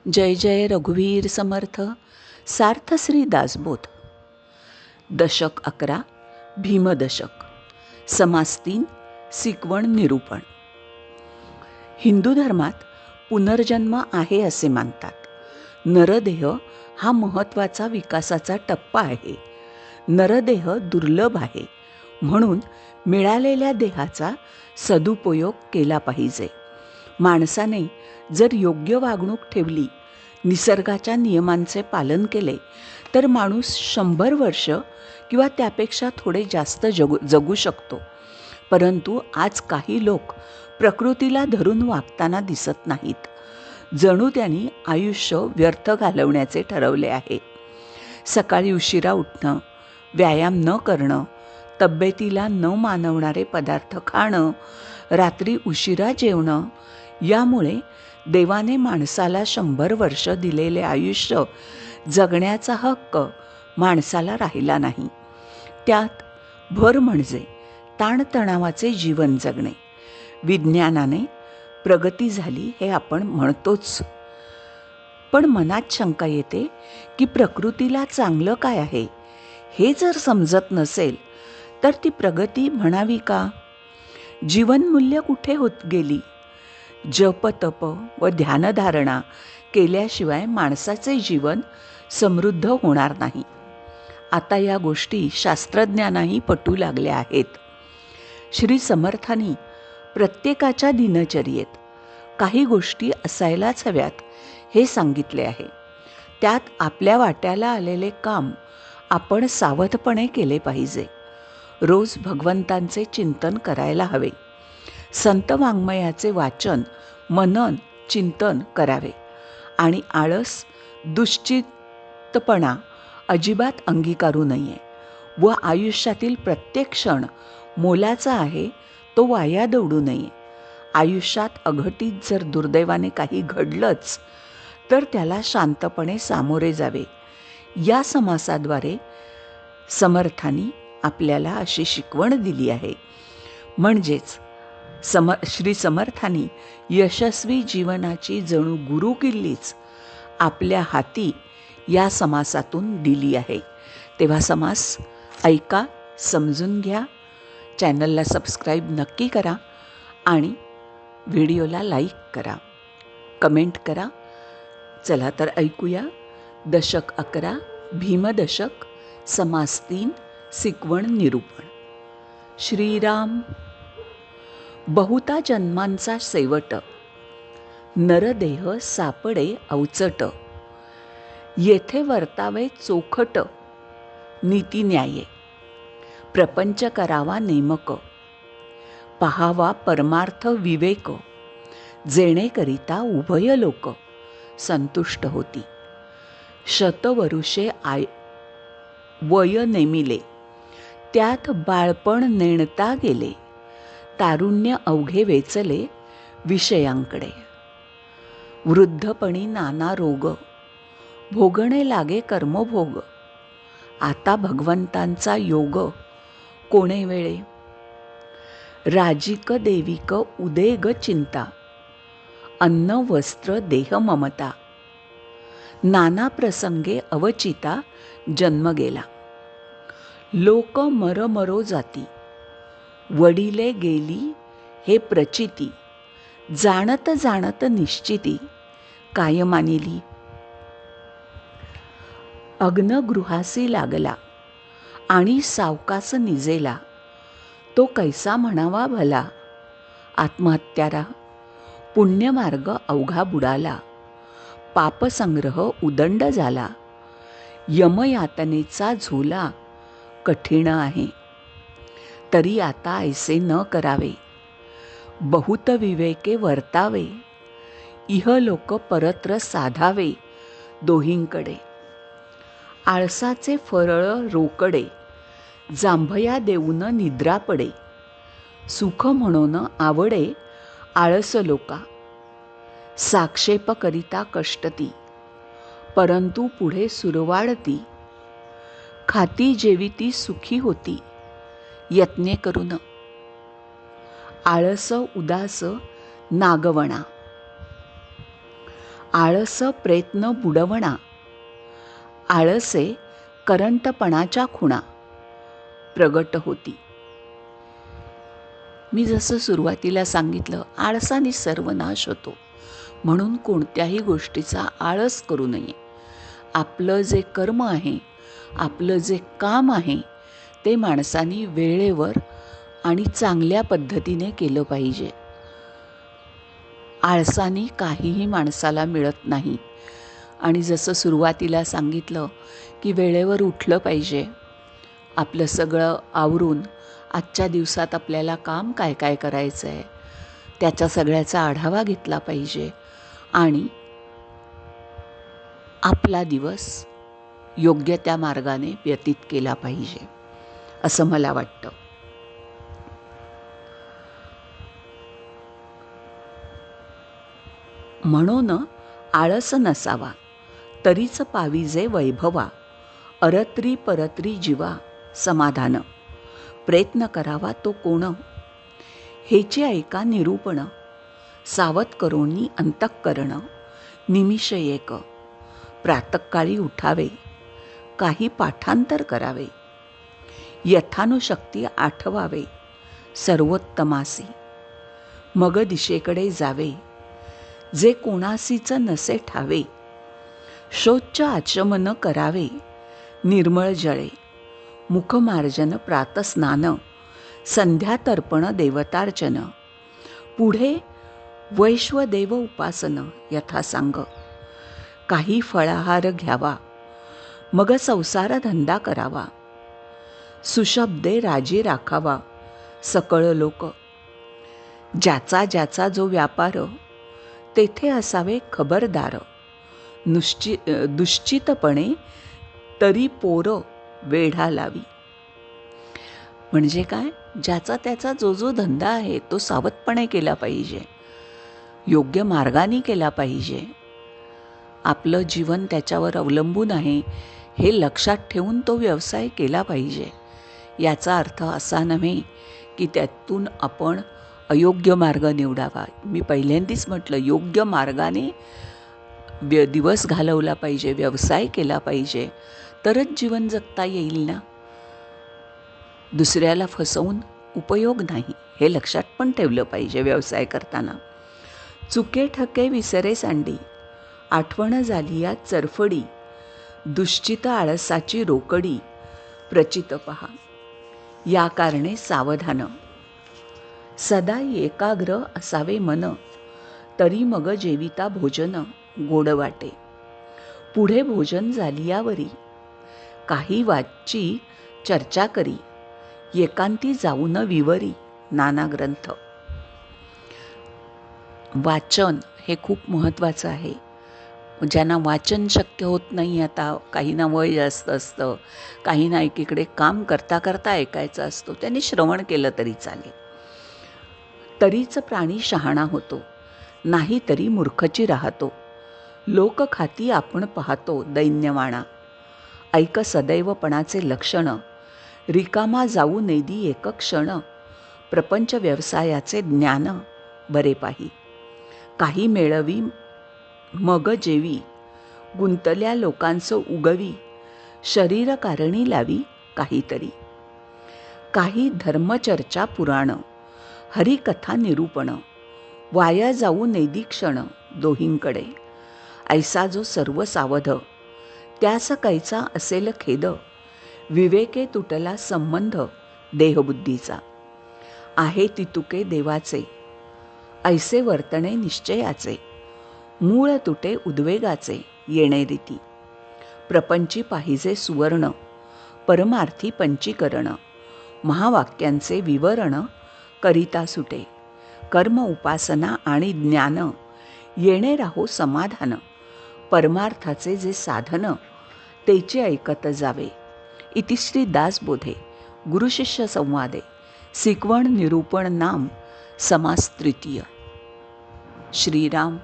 जय जय रघुवीर समर्थ सार्थ श्री दासबोध. दशक 11 भीमदशक. समास 3 सिकवण निरूपण. हिंदू धर्मात पुनर्जन्म आहे असे मानतात. नरदेह हा महत्त्वाचा विकासाचा टप्पा आहे. नरदेह दुर्लभ आहे, म्हणून मिळालेल्या देहाचा सदुपयोग केला पाहिजे. माणसाने जर योग्य वागणूक ठेवली, निसर्गाच्या नियमांचे पालन केले, तर माणूस 100 वर्ष किंवा त्यापेक्षा थोडे जास्त जगू शकतो. परंतु आज काही लोक प्रकृतीला धरून वागताना दिसत नाहीत. जणू त्यांनी आयुष्य व्यर्थ घालवण्याचे ठरवले आहे. सकाळी उशिरा उठणं, व्यायाम न करणं, तब्येतीला न मानवणारे पदार्थ खाणं, रात्री उशिरा जेवणं, यामुळे देवाने माणसाला 100 वर्ष दिलेले आयुष्य जगण्याचा हक्क माणसाला राहिला नाही. त्यात भर म्हणजे ताणतणावाचे जीवन जगणे. विज्ञानाने प्रगती झाली हे आपण म्हणतोच, पण मनात शंका येते की प्रकृतीला चांगलं काय आहे हे जर समजत नसेल तर ती प्रगती म्हणावी का? जीवनमूल्य कुठे होत गेली? जप तप व ध्यानधारणा केल्याशिवाय माणसाचे जीवन समृद्ध होणार नाही. आता या गोष्टी शास्त्रज्ञांनाही पटू लागल्या आहेत. श्री समर्थांनी प्रत्येकाच्या दिनचर्येत काही गोष्टी असायलाच हव्यात हे सांगितले आहे. त्यात आपल्या वाट्याला आलेले काम आपण सावधपणे केले पाहिजे. रोज भगवंतांचे चिंतन करायला हवे. संत वाङ्मयाचे वाचन, मनन, चिंतन करावे आणि आळस, दुश्चित्तपणा अजिबात अंगीकारू नये व आयुष्यातील प्रत्येक क्षण मोलाचा आहे तो वाया दौडू नये. आयुष्यात अघटित जर दुर्दैवाने काही घडलंच तर त्याला शांतपणे सामोरे जावे. या समासाद्वारे समर्थांनी आपल्याला अशी शिकवण दिली आहे. म्हणजेच श्री समर्थांनी यशस्वी जीवनाची जणू गुरुकिल्लीच आपल्या हाती या समासातून दिली आहे. तेव्हा समास ऐका, समजून घ्या, चॅनलला सबस्क्राईब नक्की करा आणि व्हिडिओला लाईक करा, कमेंट करा. चला तर ऐकूया. दशक 11 भीमदशक. समास 3 सिकवण निरूपण. श्रीराम. बहुता जन्मांचा शेवट, नरदेह सापडे अवचट. येथे वर्तावे चोखट, नीती न्याये. प्रपंच करावा नेमक, पहावा परमार्थ विवेक. जेणेकरिता उभय लोक संतुष्ट होती. शतवरुषे वय नेमिले, त्यात बाळपण नेणता गेले. तारुण्य अवघे वेचले विषयांकडे. वृद्धपणी नाना रोग, भोगणे लागे कर्मभोग. आता भगवंतांचा योग, कोणे वेळे. राजिक देविक उदेग चिंता, अन्न वस्त्र देह ममता. नाना प्रसंगे अवचिता जन्म गेला. लोक मरमरो जाती, वडिले गेली हे प्रचिती. जाणत जाणत निश्चिती, काय मानिली. अग्नगृहासी लागला आणि सावकास निजेला. तो कैसा म्हणावा भला. आत्महत्यारा, पुण्यमार्ग अवघा बुडाला. पापसंग्रह उदंड झाला. यमयातनेचा झोला कठीण आहे. तरी आता ऐसे न करावे. बहुत विवेके वर्तावे. इहलोक परत्र साधावे दोहींकडे. आळसाचे फरळ रोकडे, जांभया देऊन निद्रा पडे. सुख म्हणून आवडे आळस लोका. साक्षेप करिता कष्टती, परंतु पुढे सुरवाढती. खाती जेविती सुखी होती, यत्ने करून. आळस उदास नागवणा. आळस प्रयत्न बुडवणा, आळसे करंटपणाच्या खुणा प्रगट होती. मी जसं सुरुवातीला सांगितलं, आळसाने सर्वनाश होतो. म्हणून कोणत्याही गोष्टीचा आळस करू नये. आपलं जे कर्म आहे, आपलं जे काम आहे, ते माणसानी वेळेवर आणि चांगल्या पद्धतीने केलं पाहिजे. आळसाने काहीही माणसाला मिळत नाही. आणि जसं सुरुवातीला सांगितलं की वेळेवर उठलं पाहिजे. आपलं सगळं आवरून आजच्या दिवसात आपल्याला काम काय काय करायचं आहे त्याच्या सगळ्याचा आढावा घेतला पाहिजे आणि आपला दिवस योग्य त्या मार्गाने व्यतीत केला पाहिजे, असं मला वाटतं. म्हणून आळस नसावा, तरीच पाविजे वैभवा, अरत्री परत्री जीवा समाधान. प्रयत्न करावा तो कोण, हेचे ऐका निरूपण, सावध करोनी अंतःकरण. निमिष एक, प्रातःकाळी उठावे, काही पाठांतर करावे, यथानुशक्ती आठवावे सर्वोत्तमासी. मग दिशेकडे जावे, जे कोणासीच नसे ठावे. शौच आचमन करावे, निर्मळ जळे, मुखमार्जन प्रातस्नान, संध्यातर्पण देवतार्चन. पुढे वैश्वदेव उपासन यथासांग. काही फळाहार घ्यावा, मग संसार धंदा करावा. सुशब्दे राजी राखावा सकळ लोक. ज्याचा ज्याचा जो व्यापार, तेथे असावे खबरदार. दुश्चितपणे तरी पोर वेढा लावी. म्हणजे काय, ज्याचा त्याचा जो जो धंदा आहे तो सावधपणे केला पाहिजे, योग्य मार्गाने केला पाहिजे. आपलं जीवन त्याच्यावर अवलंबून आहे हे लक्षात ठेवून तो व्यवसाय केला पाहिजे. याचा अर्थ असा नव्हे की त्यातून आपण अयोग्य मार्ग निवडावा. मी पहिल्यांदाच म्हटलं, योग्य मार्गाने दिवस घालवला पाहिजे, व्यवसाय केला पाहिजे, तरच जीवन जगता येईल ना. दुसऱ्याला फसवून उपयोग नाही, हे लक्षात पण ठेवलं पाहिजे व्यवसाय करताना. चुके ठके विसरे सांडी, आठवण झाली या चरफडी. दुश्चित आळसाची रोकडी, प्रचित पहा या कारणे सावधान. सदा एकाग्र असावे मन, तरी मग जेविता भोजन गोड वाटे. पुढे भोजन झालियावरी, काही वाची चर्चा करी. एकांती जाऊन विवरी नाना ग्रंथ. वाचन हे खूप महत्त्वाचं आहे. ज्यांना वाचन शक्य होत नाही, आता काहींना वय जास्त असतं, काहींना एकीकडे काम करता करता ऐकायचं असतो, त्यांनी श्रवण केलं तरी चालेल. तरीच प्राणी शहाणा होतो, नाही तरी मूर्खची राहतो. लोक खाती आपण पाहतो दैन्यवाणा. ऐक सदैवपणाचे लक्षण, रिकामा जाऊ नेदी एक क्षण. प्रपंच व्यवसायाचे ज्ञान बरे पाही. काही मिळवी मग जेवी, गुंतल्या लोकांचं उगवी. शरीर कारणी लावी काहीतरी. काही धर्मचर्चा पुराण, हरिकथा निरूपण. वाया जाऊ नेदी क्षण दोहींकडे. ऐसा जो सर्व सावध, त्यास कैचा असेल खेद. विवेके तुटला संबंध देहबुद्धीचा. आहे तितुके देवाचे, ऐसे वर्तणे निश्चयाचे. मूळ तुटे उद्वेगाचे येणे रीती. प्रपंची पाहिजे सुवर्ण, परमार्थी पंचीकरण. महावाक्यांचे विवरण करिता सुटे. कर्म उपासना आणि ज्ञान, येणे राहो समाधान. परमार्थाचे जे साधन, तेचे ऐकत जावे. इतिश्री दासबोधे गुरुशिष्य संवादे. शिकवण निरूपण नाम समास तृतीय. श्रीराम